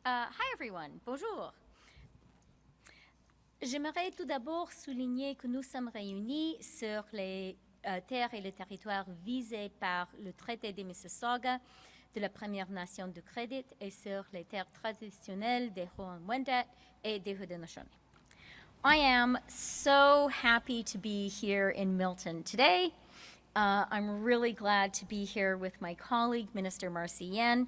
Hi everyone, bonjour. J'aimerais tout d'abord souligner que nous sommes réunis sur les terres et les territoires visés par le traité de Mississauga de la Première Nation du Crédit et sur les terres traditionnelles des Huron-Wendat et des Haudenosaunee. I am so happy to be here in Milton today. I'm really glad to be here with my colleague, Minister Marci Ien,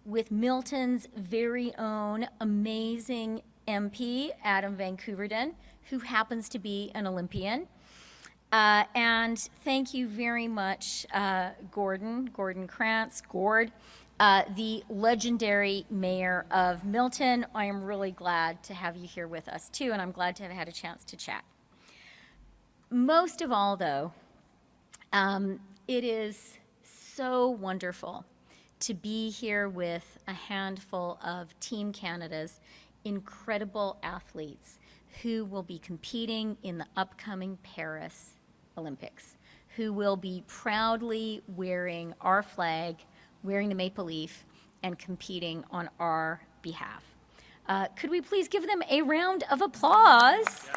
with Milton's very own amazing MP, Adam Van Koeverden, who happens to be an Olympian. And thank you very much, Gordon Krantz, Gord, the legendary mayor of Milton. I am really glad to have you here with us too, and I'm glad to have had a chance to chat. Most of all, though, it is so wonderful to be here with a handful of Team Canada's incredible athletes who will be competing in the upcoming Paris Olympics, who will be proudly wearing our flag, wearing the maple leaf, and competing on our behalf. Could we please give them a round of applause? Yeah.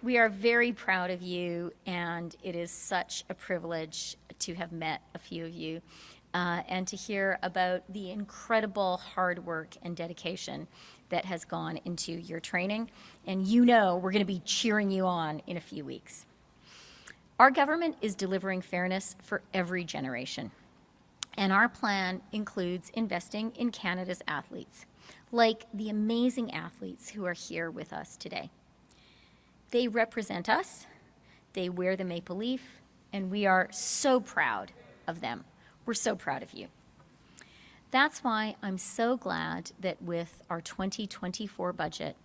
We are very proud of you, and it is such a privilege to have met a few of you and to hear about the incredible hard work and dedication that has gone into your training. And you know we're going to be cheering you on in a few weeks. Our government is delivering fairness for every generation, and our plan includes investing in Canada's athletes, like the amazing athletes who are here with us today. They represent us, they wear the maple leaf, and we are so proud of them. We're so proud of you. That's why I'm so glad that with our 2024 budget,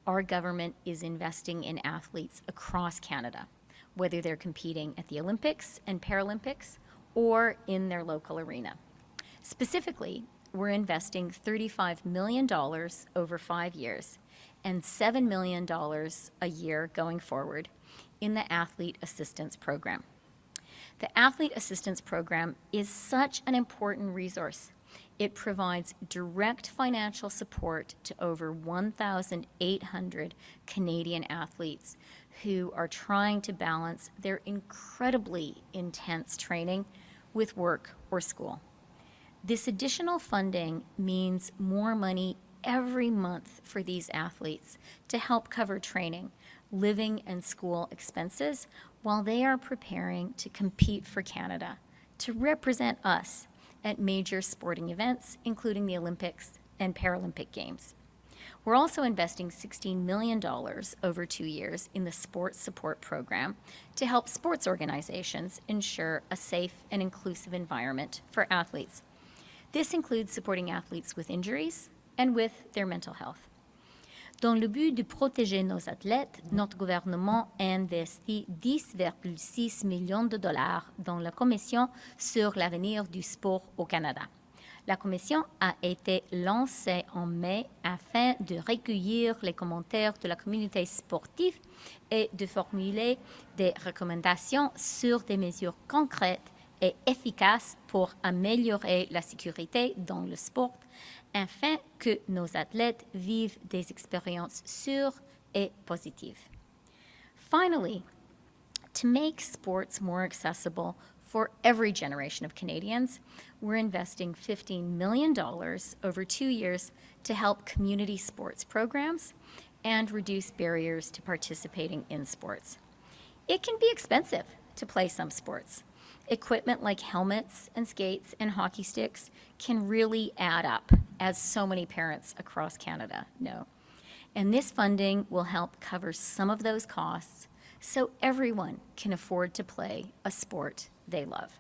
our government is investing in athletes across Canada, whether they're competing at the Olympics and Paralympics or in their local arena. Specifically, we're investing $35 million over 5 years and $7 million a year going forward in the Athlete Assistance Program. The Athlete Assistance Program is such an important resource. It provides direct financial support to over 1,800 Canadian athletes who are trying to balance their incredibly intense training with work or school. This additional funding means more money every month for these athletes to help cover training, living, and school expenses while they are preparing to compete for Canada, to represent us at major sporting events, including the Olympics and Paralympic Games. We're also investing $16 million over 2 years in the Sports Support Program to help sports organizations ensure a safe and inclusive environment for athletes. This includes supporting athletes with injuries and with their mental health. Dans le but de protéger nos athlètes, notre gouvernement a investi 10,6 millions de dollars dans la Commission sur l'avenir du sport au Canada. La commission a été lancée en mai afin de recueillir les commentaires de la communauté sportive et de formuler des recommandations sur des mesures concrètes et efficaces pour améliorer la sécurité dans le sport, afin que nos athlètes vivent des expériences sûres et positives. Finally, to make sports more accessible for every generation of Canadians, we're investing $15 million over 2 years to help community sports programs and reduce barriers to participating in sports. It can be expensive to play some sports. Equipment like helmets and skates and hockey sticks can really add up, as so many parents across Canada know. And this funding will help cover some of those costs so everyone can afford to play a sport they love.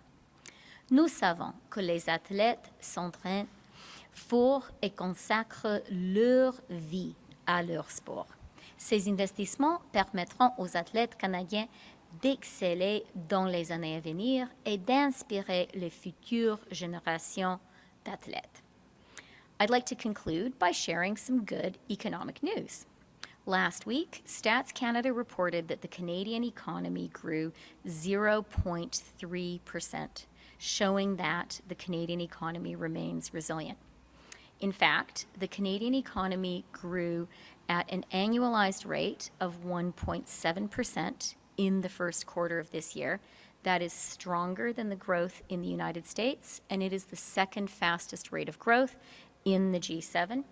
Nous savons que les athlètes s'entraînent fort et consacrent leur vie à leur sport. Ces investissements permettront aux athlètes canadiens d'exceller dans les années à venir et d'inspirer les futures générations d'athlètes. I'd like to conclude by sharing some good economic news. Last week, Stats Canada reported that the Canadian economy grew 0.3%, showing that the Canadian economy remains resilient. In fact, the Canadian economy grew at an annualized rate of 1.7% in the first quarter of this year. That is stronger than the growth in the United States, and it is the second fastest rate of growth in the G7.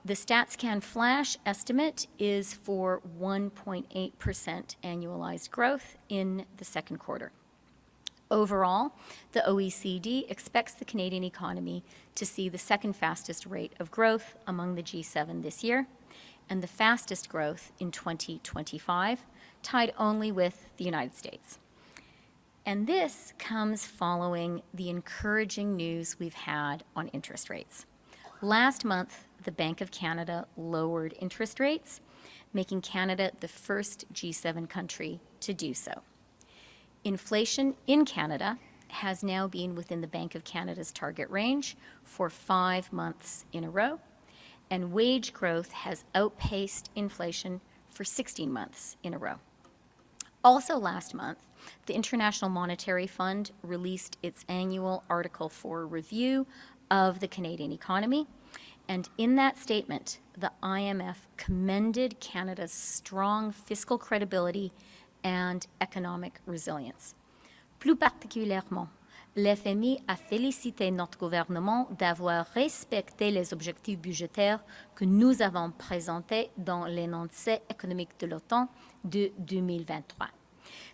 The StatsCan Flash estimate is for 1.8% annualized growth in the second quarter. Overall, the OECD expects the Canadian economy to see the second fastest rate of growth among the G7 this year, and the fastest growth in 2025, tied only with the United States. And this comes following the encouraging news we've had on interest rates. Last month, the Bank of Canada lowered interest rates, making Canada the first G7 country to do so. Inflation in Canada has now been within the Bank of Canada's target range for 5 months in a row, and wage growth has outpaced inflation for 16 months in a row. Also last month, the International Monetary Fund released its annual Article 4 review of the Canadian economy, and in that statement, the IMF commended Canada's strong fiscal credibility and economic resilience. Plus particulièrement, l'FMI a félicité notre gouvernement d'avoir respecté les objectifs budgétaires que nous avons présentés dans l'énoncé économique de l'automne de 2023.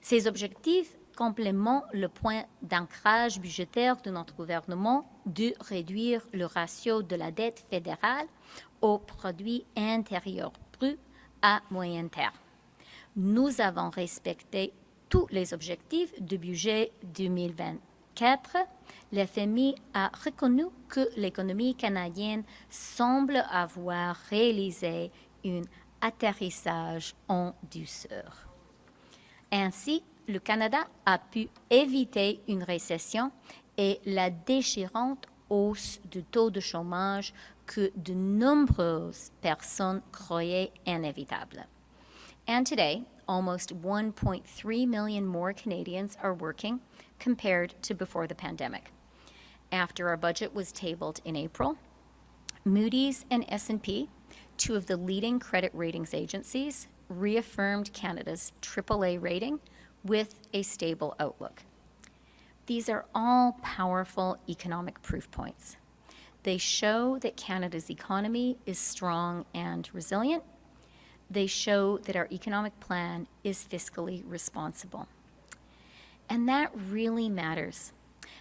Ces objectifs complémentent le point d'ancrage budgétaire de notre gouvernement de réduire le ratio de la dette fédérale au produit intérieur brut à moyen terme. Nous avons respecté tous les objectifs du budget 2024. L'FMI a reconnu que l'économie canadienne semble avoir réalisé un atterrissage en douceur. Ainsi, le Canada a pu éviter une récession et la déchirante hausse du taux de chômage que de nombreuses personnes croyaient inévitable. And today, almost 1.3 million more Canadians are working compared to before the pandemic. After our budget was tabled in April, Moody's and S&P, two of the leading credit ratings agencies, reaffirmed Canada's AAA rating with a stable outlook. These are all powerful economic proof points. They show that Canada's economy is strong and resilient. They show that our economic plan is fiscally responsible. And that really matters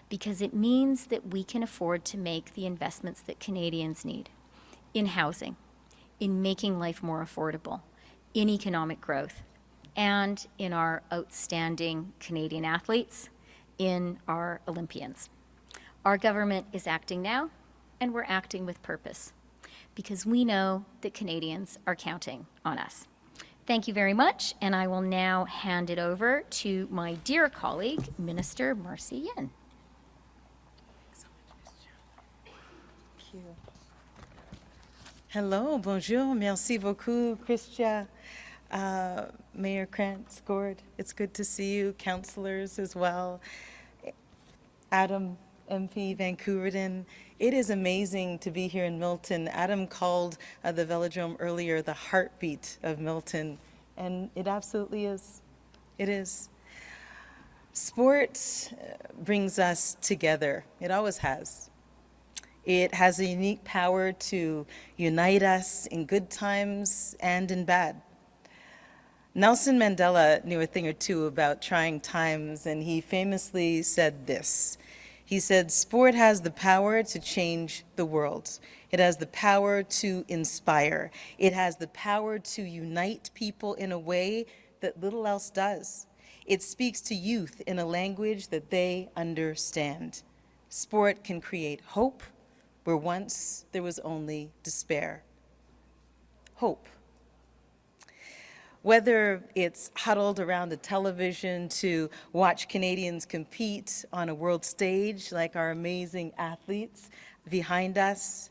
because it means that we can afford to make the investments that Canadians need in housing, in making life more affordable, in economic growth, and in our outstanding Canadian athletes, in our Olympians. Our government is acting now, and we're acting with purpose, because we know that Canadians are counting on us. Thank you very much, and I will now hand it over to my dear colleague, Minister Marci Ien. Thank you. Hello, bonjour, merci beaucoup, Chrystia. Mayor Krantz, Gord, it's good to see you, councillors as well. Adam, MP, Van Koeverden. It is amazing to be here in Milton. Adam called the velodrome earlier the heartbeat of Milton, and it absolutely is. It is. Sport brings us together. It always has. It has a unique power to unite us in good times and in bad. Nelson Mandela knew a thing or two about trying times, and he famously said this. He said, sport has the power to change the world. It has the power to inspire. It has the power to unite people in a way that little else does. It speaks to youth in a language that they understand. Sport can create hope where once there was only despair. Hope. Whether it's huddled around a television to watch Canadians compete on a world stage like our amazing athletes behind us,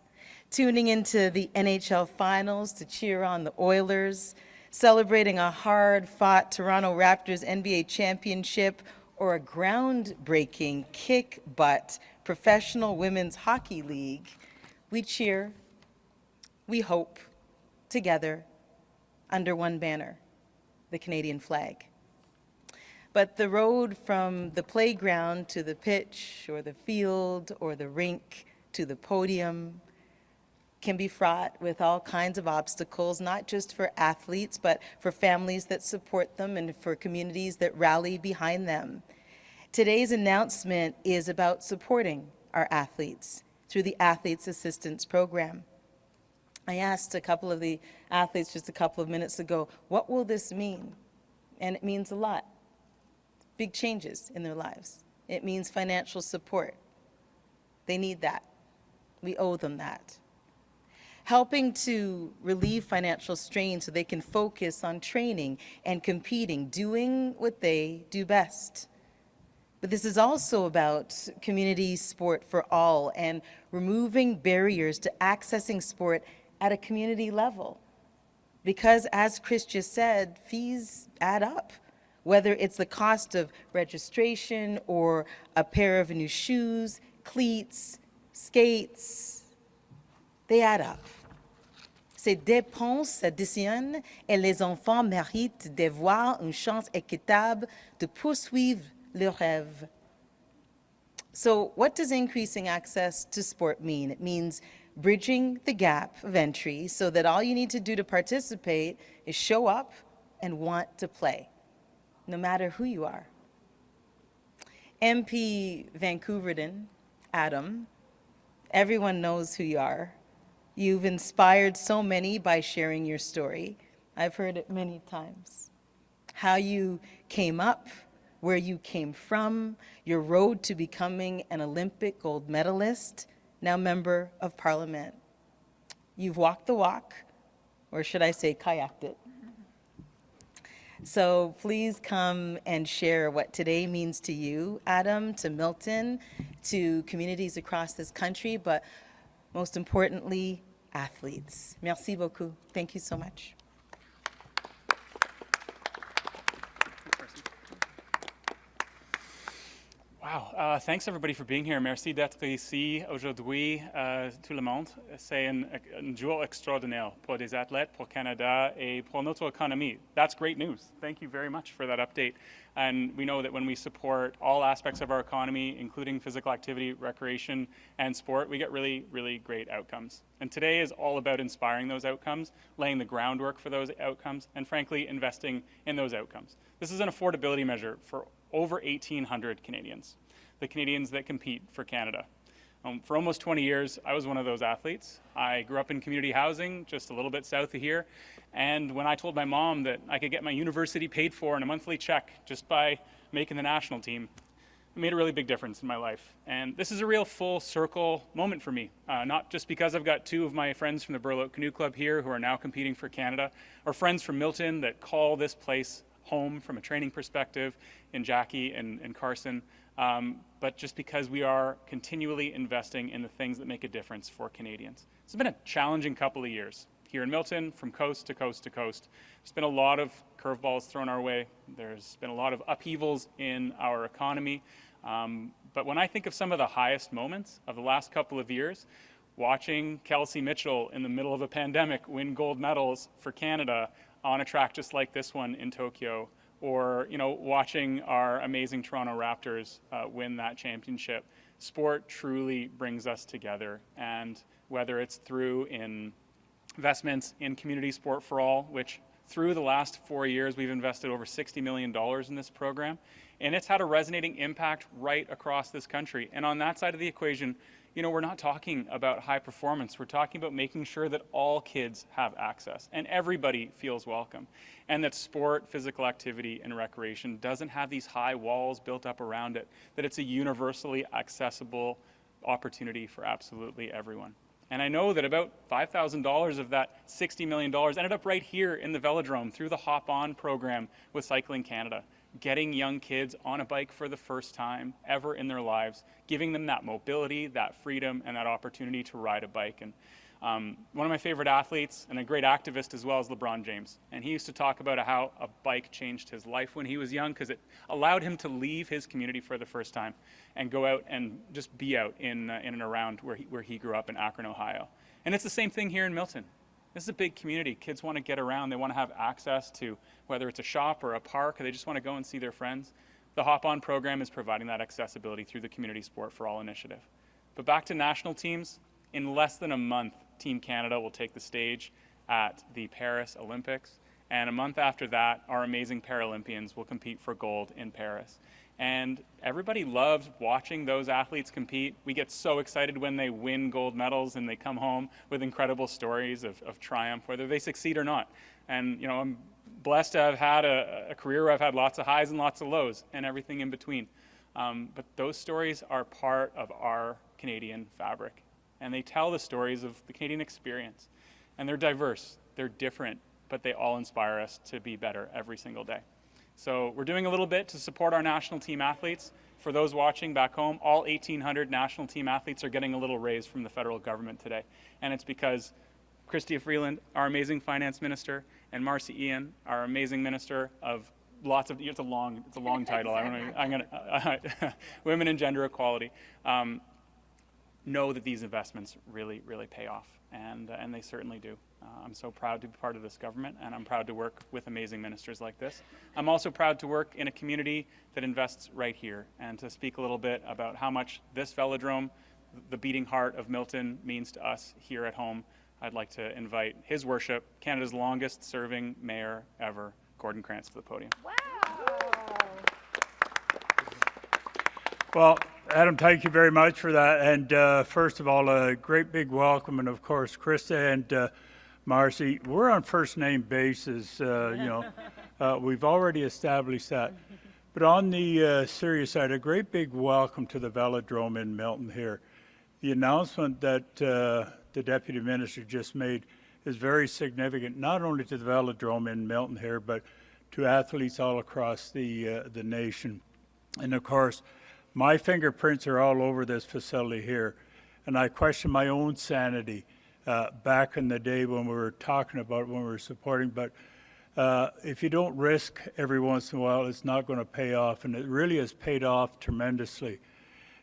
tuning into the NHL finals to cheer on the Oilers, celebrating a hard-fought Toronto Raptors NBA championship, or a groundbreaking kick-butt professional women's hockey league, we cheer, we hope, together, under one banner, the Canadian flag. But the road from the playground to the pitch or the field or the rink to the podium can be fraught with all kinds of obstacles, not just for athletes, but for families that support them and for communities that rally behind them. Today's announcement is about supporting our athletes through the Athletes Assistance Program. I asked a couple of the athletes just a couple of minutes ago, what will this mean? And it means a lot. Big changes in their lives. It means financial support. They need that. We owe them that. Helping to relieve financial strain so they can focus on training and competing, doing what they do best. But this is also about community sport for all and removing barriers to accessing sport at a community level. Because as Chrystia said, fees add up. Whether it's the cost of registration or a pair of new shoes, cleats, skates, they add up. Ces dépenses additionnent et les enfants méritent d'avoir une chance équitable de poursuivre leurs rêves. So what does increasing access to sport mean? It means bridging the gap of entry so that all you need to do to participate is show up and want to play, no matter who you are. MP Van Koeverden, Adam, everyone knows who you are. You've inspired so many by sharing your story. I've heard it many times. How you came up, where you came from, your road to becoming an Olympic gold medalist, now member of Parliament. You've walked the walk, or should I say kayaked it. So please come and share what today means to you, Adam, to Milton, to communities across this country, but most importantly, athletes. Merci beaucoup. Thank you so much. Wow, thanks everybody for being here. Merci d'être ici aujourd'hui, tout le monde. C'est un jour extraordinaire pour des athlètes, pour Canada, et pour notre économie. That's great news. Thank you very much for that update. And we know that when we support all aspects of our economy, including physical activity, recreation, and sport, we get really, really great outcomes. And today is all about inspiring those outcomes, laying the groundwork for those outcomes, and frankly, investing in those outcomes. This is an affordability measure for over 1,800 Canadians, the Canadians that compete for Canada. For almost 20 years, I was one of those athletes. I grew up in community housing, just a little bit south of here. And when I told my mom that I could get my university paid for in a monthly check just by making the national team, it made a really big difference in my life. And this is a real full circle moment for me, not just because I've got two of my friends from the Burloak Canoe Club here who are now competing for Canada, or friends from Milton that call this place home from a training perspective in Jackie and Carson, but just because we are continually investing in the things that make a difference for Canadians. It's been a challenging couple of years here in Milton, from coast to coast to coast. There's been a lot of curveballs thrown our way. There's been a lot of upheavals in our economy. But when I think of some of the highest moments of the last couple of years, watching Kelsey Mitchell in the middle of a pandemic win gold medals for Canada on a track just like this one in Tokyo, or watching our amazing Toronto Raptors win that championship. Sport truly brings us together, and whether it's through investments in community sport for all, which through the last 4 years we've invested over $60 million in this program, and it's had a resonating impact right across this country. And on that side of the equation, we're not talking about high performance. We're talking about making sure that all kids have access and everybody feels welcome, and that sport, physical activity, and recreation doesn't have these high walls built up around it, that it's a universally accessible opportunity for absolutely everyone. And I know that about $5,000 of that $60 million ended up right here in the velodrome through the Hop On program with Cycling Canada. getting young kids on a bike for the first time ever in their lives, giving them that mobility, that freedom, and that opportunity to ride a bike. And one of my favorite athletes and a great activist as well is LeBron James. And he used to talk about how a bike changed his life when he was young because it allowed him to leave his community for the first time and go out and just be out in and around where he grew up in Akron, Ohio. And it's the same thing here in Milton. This is a big community. Kids want to get around. They want to have access to whether it's a shop or a park, or they just want to go and see their friends. The Hop On program is providing that accessibility through the Community Sport for All initiative. But back to national teams, in less than a month, Team Canada will take the stage at the Paris Olympics. And a month after that, our amazing Paralympians will compete for gold in Paris. And everybody loves watching those athletes compete. We get so excited when they win gold medals and they come home with incredible stories of triumph, whether they succeed or not. And you know, I'm blessed to have had a career where I've had lots of highs and lots of lows and everything in between. But those stories are part of our Canadian fabric. And they tell the stories of the Canadian experience. And they're diverse, they're different, but they all inspire us to be better every single day. So we're doing a little bit to support our national team athletes. For those watching back home, all 1,800 national team athletes are getting a little raise from the federal government today. And it's because Chrystia Freeland, our amazing finance minister, and Marci Ien, our amazing minister of lots of, it's a long title. Women and gender equality, know that these investments really pay off, and they certainly do. I'm so proud to be part of this government, and I'm proud to work with amazing ministers like this. I'm also proud to work in a community that invests right here, and to speak a little bit about how much this velodrome, the beating heart of Milton, means to us here at home. I'd like to invite His Worship, Canada's longest serving mayor ever, Gordon Krantz, to the podium. Wow. Well, Adam, thank you very much for that. And first of all, a great big welcome. And of course, Krista and Marci, we're on first name basis. We've already established that. But on the serious side, a great big welcome to the velodrome in Milton here. The announcement that the Deputy Minister just made is very significant, not only to the velodrome in Milton here, but to athletes all across the nation. And of course, my fingerprints are all over this facility here, and I question my own sanity back in the day when we were talking about when we were supporting. But if you don't risk every once in a while, it's not going to pay off, and it really has paid off tremendously.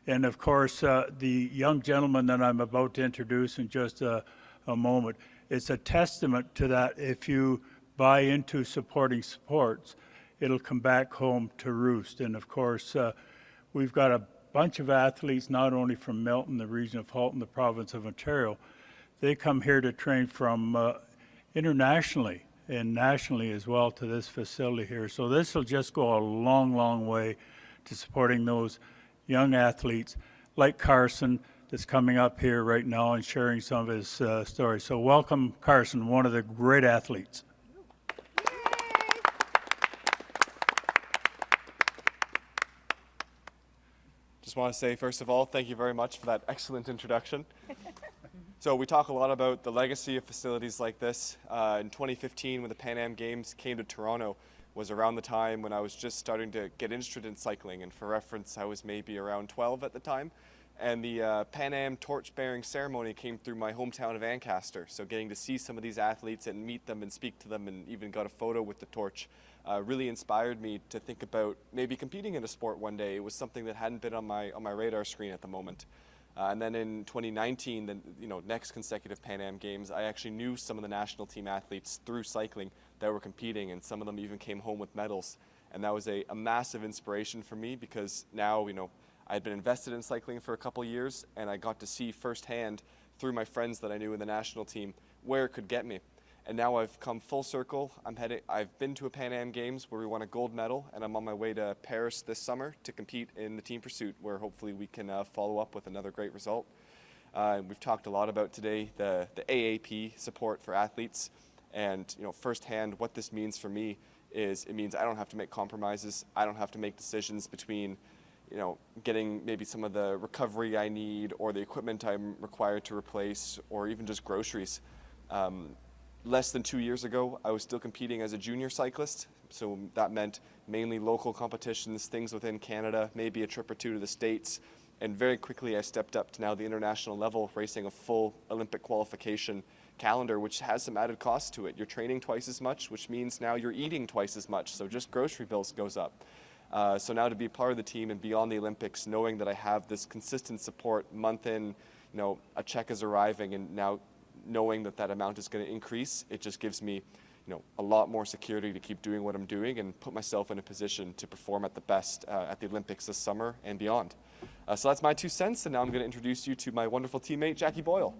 And of course, the young gentleman that I'm about to introduce in just a moment, it's a testament to that. If you buy into supporting sports, it'll come back home to roost. And of course, we've got a bunch of athletes, not only from Milton, the region of Halton, the province of Ontario. They come here to train from internationally and nationally as well to this facility here. So this will just go a long way to supporting those young athletes like Carson that's coming up here right now and sharing some of his stories. So welcome, Carson, one of the great athletes. Just want to say, first of all, thank you very much for that excellent introduction. So we talk a lot about the legacy of facilities like this. In 2015, when the Pan Am Games came to Toronto, was around the time when I was just starting to get interested in cycling. And for reference, I was maybe around 12 at the time. And the Pan Am torch-bearing ceremony came through my hometown of Ancaster. So getting to see some of these athletes and meet them and speak to them and even got a photo with the torch really inspired me to think about maybe competing in a sport one day. It was something that hadn't been on my radar screen at the moment. And then in 2019, the next consecutive Pan Am Games, I actually knew some of the national team athletes through cycling that were competing, and some of them even came home with medals. And that was a massive inspiration for me, because now, I'd been invested in cycling for a couple years, and I got to see firsthand through my friends that I knew in the national team where it could get me. And now I've come full circle. I've been to a Pan Am Games where we won a gold medal, and I'm on my way to Paris this summer to compete in the team pursuit, where hopefully we can follow up with another great result. We've talked a lot about today the AAP support for athletes, and firsthand what this means for me is it means I don't have to make compromises. I don't have to make decisions between getting maybe some of the recovery I need or the equipment I'm required to replace, or even just groceries. Less than 2 years ago, I was still competing as a junior cyclist, so that meant mainly local competitions, things within Canada, maybe a trip or two to the States, and very quickly I stepped up to now the international level, racing a full Olympic qualification calendar, which has some added costs to it. You're training twice as much, which means now you're eating twice as much, so just grocery bills goes up. So now to be part of the team and beyond the Olympics, knowing that I have this consistent support month in, a check is arriving, and now knowing that that amount is going to increase, it just gives me, a lot more security to keep doing what I'm doing and put myself in a position to perform at the best at the Olympics this summer and beyond. So that's my 2 cents, and now I'm going to introduce you to my wonderful teammate, Jackie Boyle.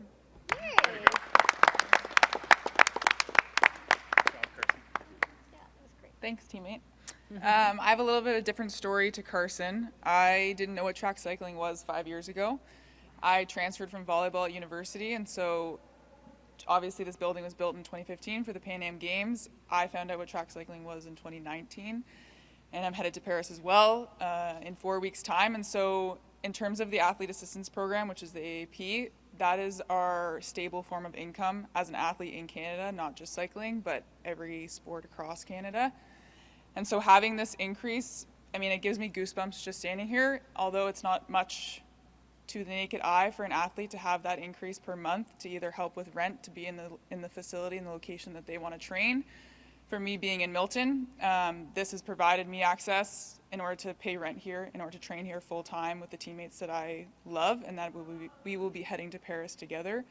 Thanks, teammate. I have a little bit of a different story to Carson. I didn't know what track cycling was 5 years ago. I transferred from volleyball at university, and so obviously this building was built in 2015 for the Pan Am Games. I found out what track cycling was in 2019, and I'm headed to Paris as well in 4 weeks' time. And so in terms of the Athlete Assistance Program, which is the AAP, that is our stable form of income as an athlete in Canada, not just cycling, but every sport across Canada. And so having this increase, it gives me goosebumps just standing here, although it's not much to the naked eye for an athlete to have that increase per month to either help with rent, to be in the facility, in the location that they want to train. For me being in Milton, this has provided me access in order to pay rent here, in order to train here full time with the teammates that I love, and that we will be heading to Paris together.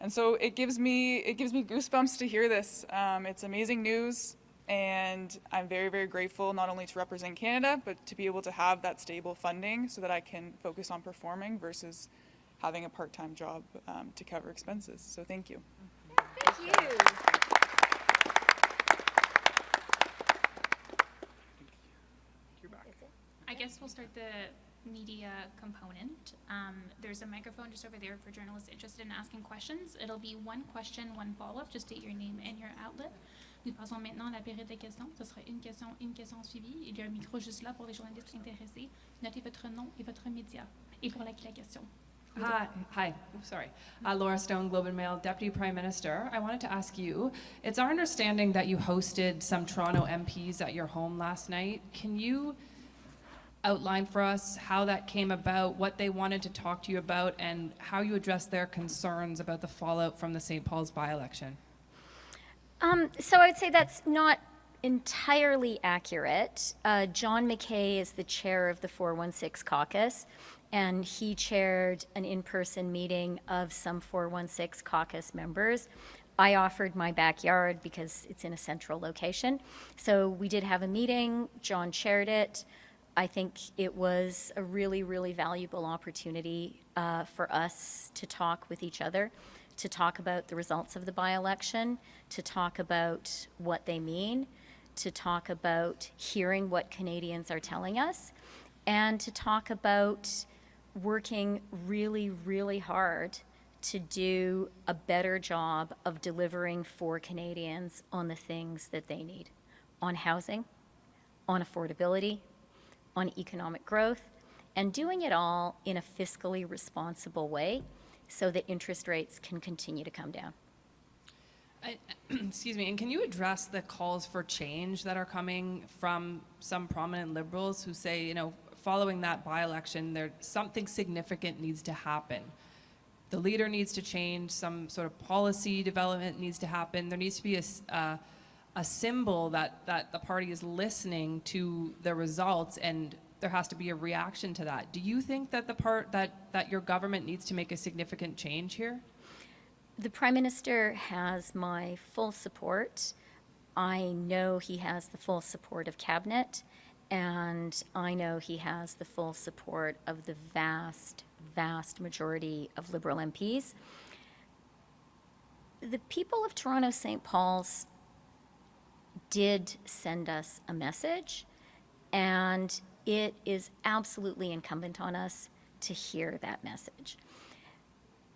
And so it gives me goosebumps to hear this. It's amazing news, and I'm very, very grateful not only to represent Canada, but to be able to have that stable funding so that I can focus on performing versus having a part-time job to cover expenses. So thank you. Thank you. I guess we'll start the media component. There's a microphone just over there for journalists interested in asking questions. It'll be one question, one follow-up. Just state your name and your outlet. Nous passons maintenant à la période de questions. Ce sera une question suivie. Il y a un micro juste là pour les journalistes intéressés. Notez votre nom et votre média. Et pour la question. Hi. Sorry. Laura Stone, Globe and Mail, Deputy Prime Minister. I wanted to ask you, it's our understanding that you hosted some Toronto MPs at your home last night. Can you outline for us how that came about, what they wanted to talk to you about, and how you addressed their concerns about the fallout from the St. Paul's by-election? So I would say that's not entirely accurate. John McKay is the chair of the 416 caucus, and he chaired an in-person meeting of some 416 caucus members. I offered my backyard because it's in a central location. So we did have a meeting. John chaired it. I think it was a really, really valuable opportunity for us to talk with each other, to talk about the results of the by-election, to talk about what they mean, to talk about hearing what Canadians are telling us, and to talk about working really, really hard to do a better job of delivering for Canadians on the things that they need, on housing, on affordability, on economic growth, and doing it all in a fiscally responsible way so that interest rates can continue to come down. Excuse me, and can you address the calls for change that are coming from some prominent Liberals who say, following that by-election, something significant needs to happen. The leader needs to change, some sort of policy development needs to happen. There needs to be a symbol that the party is listening to the results, and there has to be a reaction to that. Do you think that that your government needs to make a significant change here? The Prime Minister has my full support. I know he has the full support of Cabinet, and I know he has the full support of the vast, vast majority of Liberal MPs. The people of Toronto St. Paul's did send us a message, and it is absolutely incumbent on us to hear that message.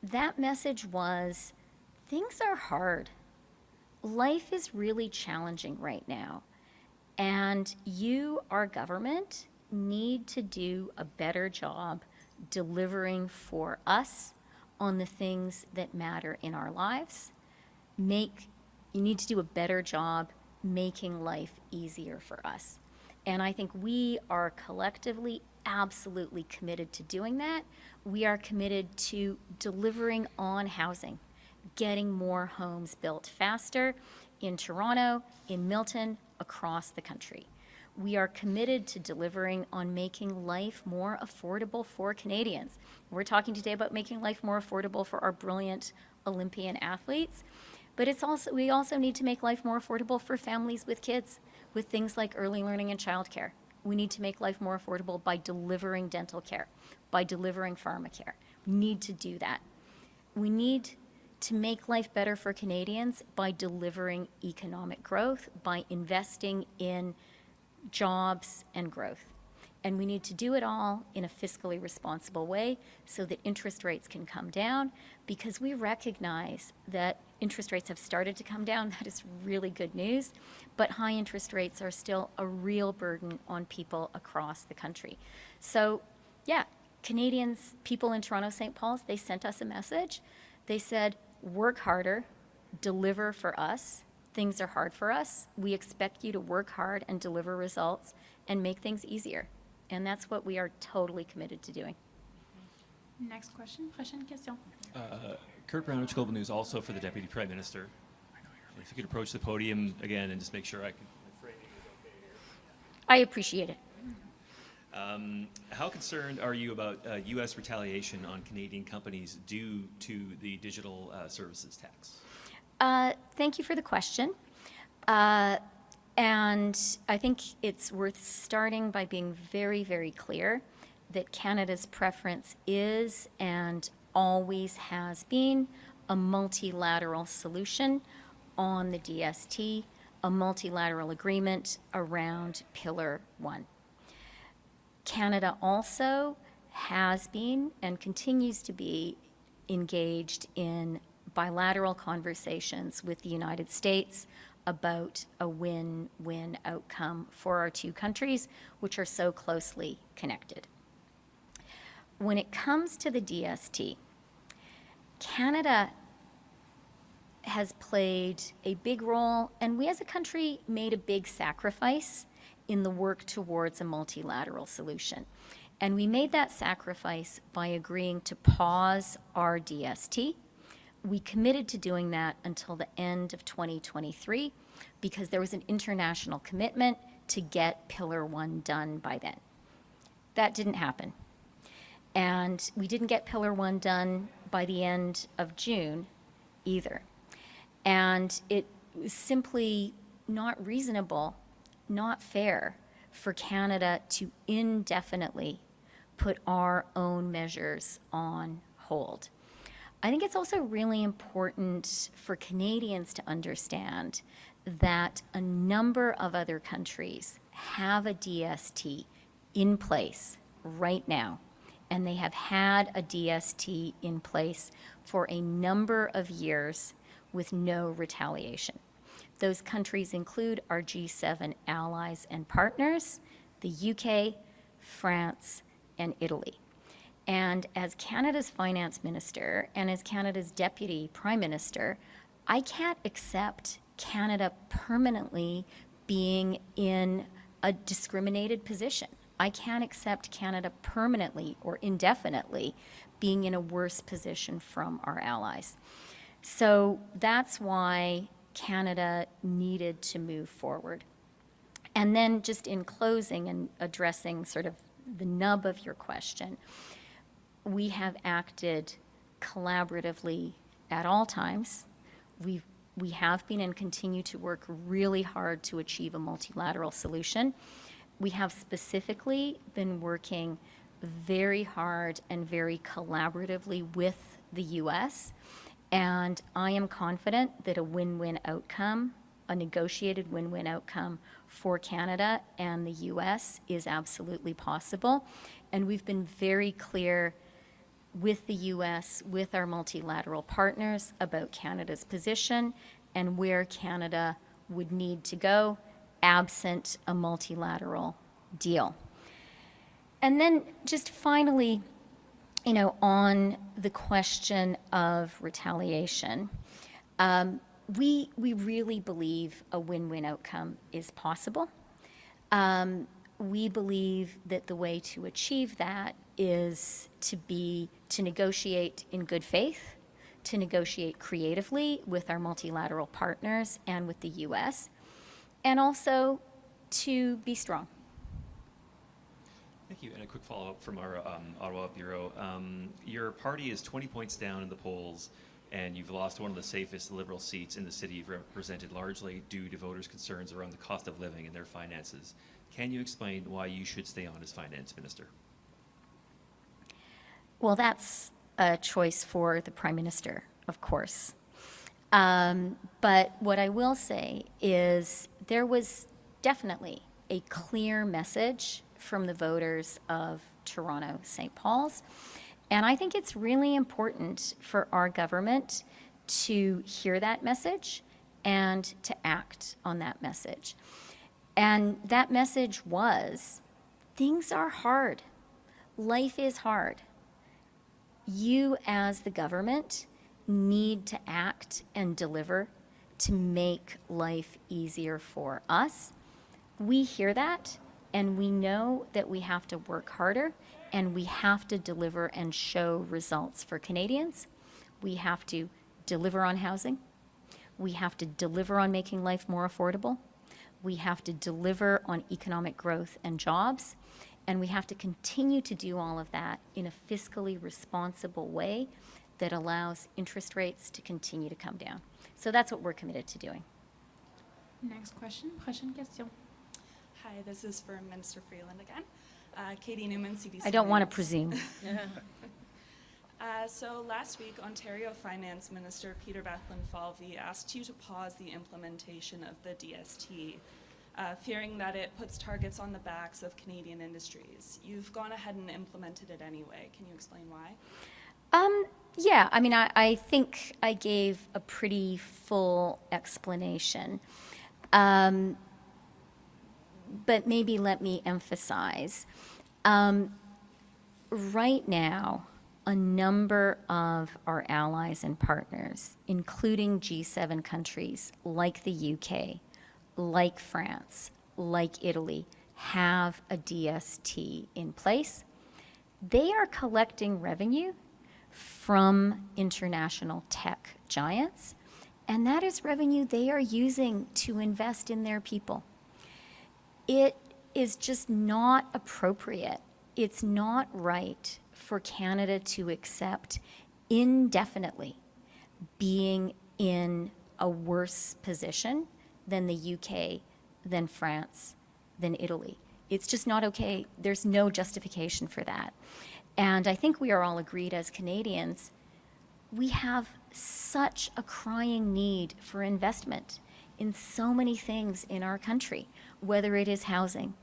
That message was, things are hard. Life is really challenging right now, and you, our government, need to do a better job delivering for us on the things that matter in our lives, make You need to do a better job making life easier for us. And I think we are collectively absolutely committed to doing that. We are committed to delivering on housing, getting more homes built faster in Toronto, in Milton, across the country. We are committed to delivering on making life more affordable for Canadians. We're talking today about making life more affordable for our brilliant Olympian athletes, but we also need to make life more affordable for families with kids, with things like early learning and childcare. We need to make life more affordable by delivering dental care, by delivering pharmacare. We need to do that. We need to make life better for Canadians by delivering economic growth, by investing in jobs and growth. And we need to do it all in a fiscally responsible way so that interest rates can come down, because we recognize that interest rates have started to come down. That is really good news. But high interest rates are still a real burden on people across the country. So, yeah, Canadians, people in Toronto, St. Paul's, they sent us a message. They said, work harder, deliver for us. Things are hard for us. We expect you to work hard and deliver results and make things easier. And that's what we are totally committed to doing. Next question. Prochaine question. Kurt Brownwich, Global News, also for the Deputy Prime Minister. If you could approach the podium again and just make sure I appreciate it. How concerned are you about U.S. retaliation on Canadian companies due to the digital services tax? Thank you for the question. And I think it's worth starting by being very, very clear that Canada's preference is and always has been a multilateral solution on the DST, a multilateral agreement around Pillar 1. Canada also has been and continues to be engaged in bilateral conversations with the United States about a win-win outcome for our two countries, which are so closely connected. When it comes to the DST, Canada has played a big role, and we as a country made a big sacrifice in the work towards a multilateral solution. And we made that sacrifice by agreeing to pause our DST. We committed to doing that until the end of 2023 because there was an international commitment to get Pillar 1 done by then. That didn't happen. And we didn't get Pillar 1 done by the end of June either. And it was simply not reasonable, not fair for Canada to indefinitely put our own measures on hold. I think it's also really important for Canadians to understand that a number of other countries have a DST in place right now, and they have had a DST in place for a number of years with no retaliation. Those countries include our G7 allies and partners, the UK, France, and Italy. And as Canada's finance minister and as Canada's deputy prime minister, I can't accept Canada permanently being in a discriminated position. I can't accept Canada permanently or indefinitely being in a worse position from our allies. So that's why Canada needed to move forward. And then just in closing and addressing sort of the nub of your question, we have acted collaboratively at all times. We have been and continue to work really hard to achieve a multilateral solution. We have specifically been working very hard and very collaboratively with the U.S., and I am confident that a win-win outcome, a negotiated win-win outcome for Canada and the U.S. is absolutely possible. And we've been very clear with the U.S., with our multilateral partners about Canada's position and where Canada would need to go absent a multilateral deal. And then just finally, on the question of retaliation, we really believe a win-win outcome is possible. We believe that the way to achieve that is to negotiate in good faith, to negotiate creatively with our multilateral partners and with the U.S., and also to be strong. Thank you. And a quick follow-up from our Ottawa Bureau. Your party is 20 points down in the polls, and you've lost one of the safest Liberal seats in the city you've represented, largely due to voters' concerns around the cost of living and their finances. Can you explain why you should stay on as finance minister? Well, that's a choice for the Prime Minister, of course. But what I will say is there was definitely a clear message from the voters of Toronto, St. Paul's. And I think it's really important for our government to hear that message and to act on that message. And that message was, things are hard. Life is hard. You as the government need to act and deliver to make life easier for us. We hear that, and we know that we have to work harder, and we have to deliver and show results for Canadians. We have to deliver on housing. We have to deliver on making life more affordable. We have to deliver on economic growth and jobs. And we have to continue to do all of that in a fiscally responsible way that allows interest rates to continue to come down. So that's what we're committed to doing. Next question. Prochaine question. Hi, this is for Minister Freeland again. Katie Newman, CBC I don't want to News. presume. So last week, Ontario Finance Minister Peter Bethlen-Falvey asked you to pause the implementation of the DST, fearing that it puts targets on the backs of Canadian industries. You've gone ahead and implemented it anyway. Can you explain why? Yeah, I mean, I think I gave a pretty full explanation. But maybe let me emphasize. Right now, a number of our allies and partners, including G7 countries like the UK, like France, like Italy, have a DST in place. They are collecting revenue from international tech giants, and that is revenue they are using to invest in their people. It is just not appropriate. It's not right for Canada to accept indefinitely being in a worse position than the UK, than France, than Italy. It's just not okay. There's no justification for that. And I think we are all agreed as Canadians, we have such a crying need for investment in so many things in our country, whether it is housing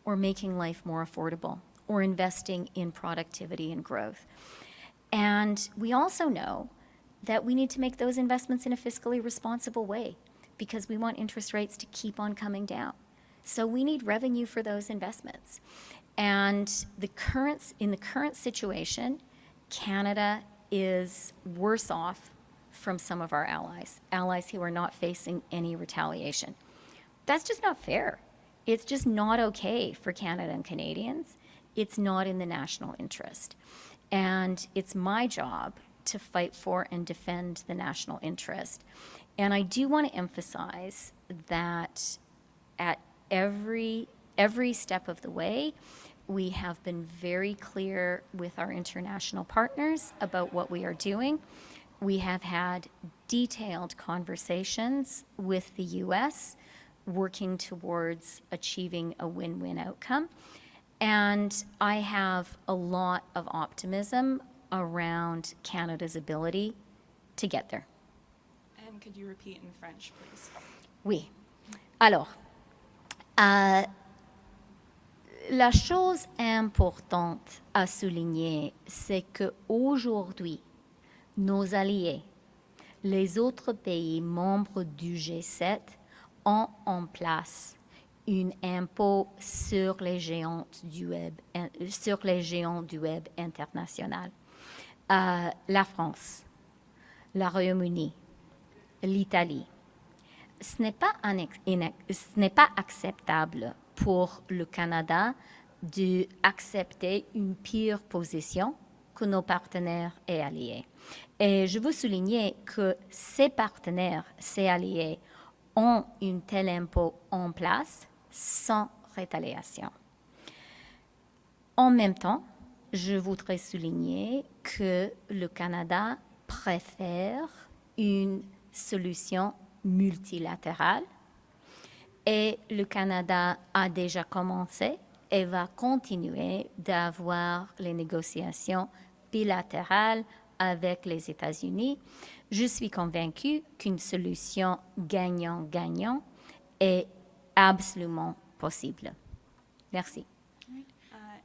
or making life more affordable or investing in productivity and growth. And we also know that we need to make those investments in a fiscally responsible way because we want interest rates to keep on coming down. So we need revenue for those investments. And in the current situation, Canada is worse off from some of our allies who are not facing any retaliation. That's just not fair. It's just not okay for Canada and Canadians. It's not in the national interest. And it's my job to fight for and defend the national interest. And I do want to emphasize that at every step of the way, we have been very clear with our international partners about what we are doing. We have had detailed conversations with the U.S., working towards achieving a win-win outcome. And I have a lot of optimism around Canada's ability to get there. And could you repeat in French, please? Oui. Alors, la chose importante à souligner, c'est qu'aujourd'hui, nos alliés, les autres pays membres du G7, ont en place un impôt sur les géants du web international. La France, le Royaume-Uni, l'Italie, ce n'est pas acceptable pour le Canada d'accepter une pire position que nos partenaires et alliés. Et je veux souligner que ces partenaires, ces alliés, ont un tel impôt en place sans rétaliation. En même temps, je voudrais souligner que le Canada préfère une solution multilatérale et le Canada a déjà commencé et va continuer d'avoir les négociations bilatérales avec les États-Unis. Je suis convaincue qu'une solution gagnant-gagnant est absolument possible. Merci.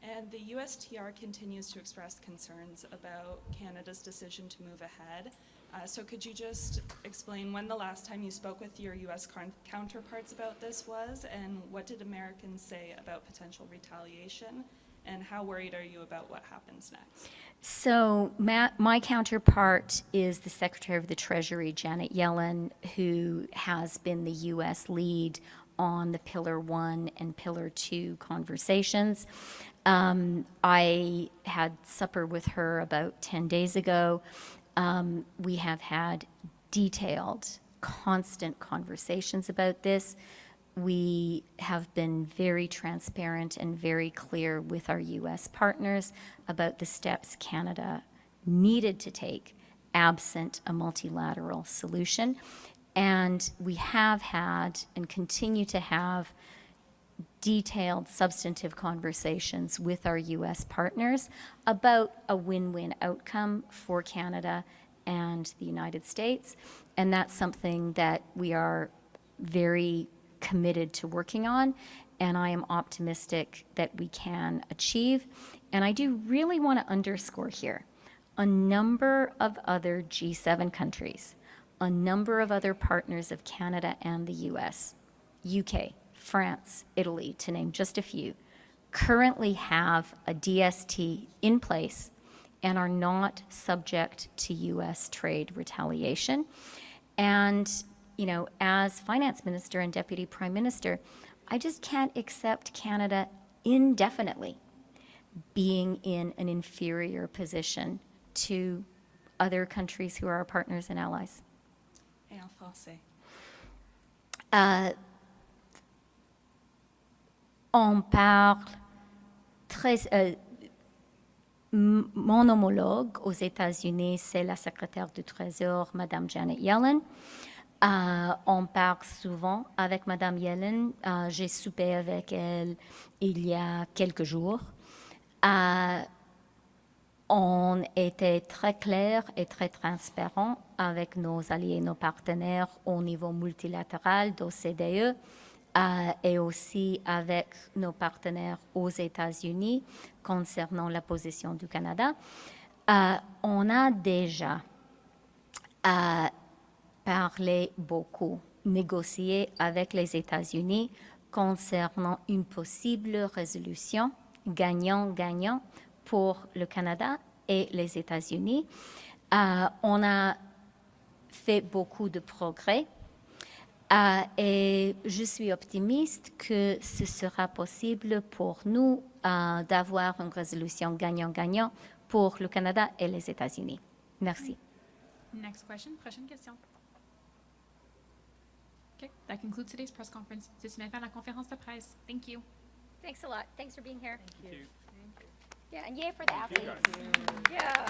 And the USTR continues to express concerns about Canada's decision to move ahead. So could you just explain when the last time you spoke with your US counterparts about this was, and what did Americans say about potential retaliation, and how worried are you about what happens next? So my counterpart is the Secretary of the Treasury, Janet Yellen, who has been the U.S. lead on the Pillar 1 and Pillar 2 conversations. I had supper with her about 10 days ago. We have had detailed, constant conversations about this. We have been very transparent and very clear with our U.S. partners about the steps Canada needed to take absent a multilateral solution. And we have had and continue to have detailed, substantive conversations with our U.S. partners about a win-win outcome for Canada and the United States. And that's something that we are very committed to working on, and I am optimistic that we can achieve. And I do really want to underscore here, a number of other G7 countries, a number of other partners of Canada and the US, UK, France, Italy, to name just a few, currently have a DST in place and are not subject to US trade retaliation. And you know, as Finance Minister and Deputy Prime Minister, I just can't accept Canada indefinitely being in an inferior position to other countries who are our partners and allies. Et en français. On parle très... mon homologue aux États-Unis, c'est la secrétaire du Trésor, Madame Janet Yellen. On parle souvent avec Madame Yellen. J'ai soupé avec elle il y a quelques jours. On était très clair et très transparent avec nos alliés et nos partenaires au niveau multilatéral d'OCDE et aussi avec nos partenaires aux États-Unis concernant la position du Canada. On a déjà parlé beaucoup, négocié avec les États-Unis concernant une possible résolution gagnant-gagnant pour le Canada et les États-Unis. On a fait beaucoup de progrès et je suis optimiste que ce sera possible pour nous d'avoir une résolution gagnant-gagnant pour le Canada et les États-Unis. Merci. Next question. Prochaine question. Okay, that concludes today's press conference. C'est une fin de la conférence de presse. Thank you. Thanks a lot. Thanks for being here. Thank you. Yeah, and yay for the athletes. Yeah.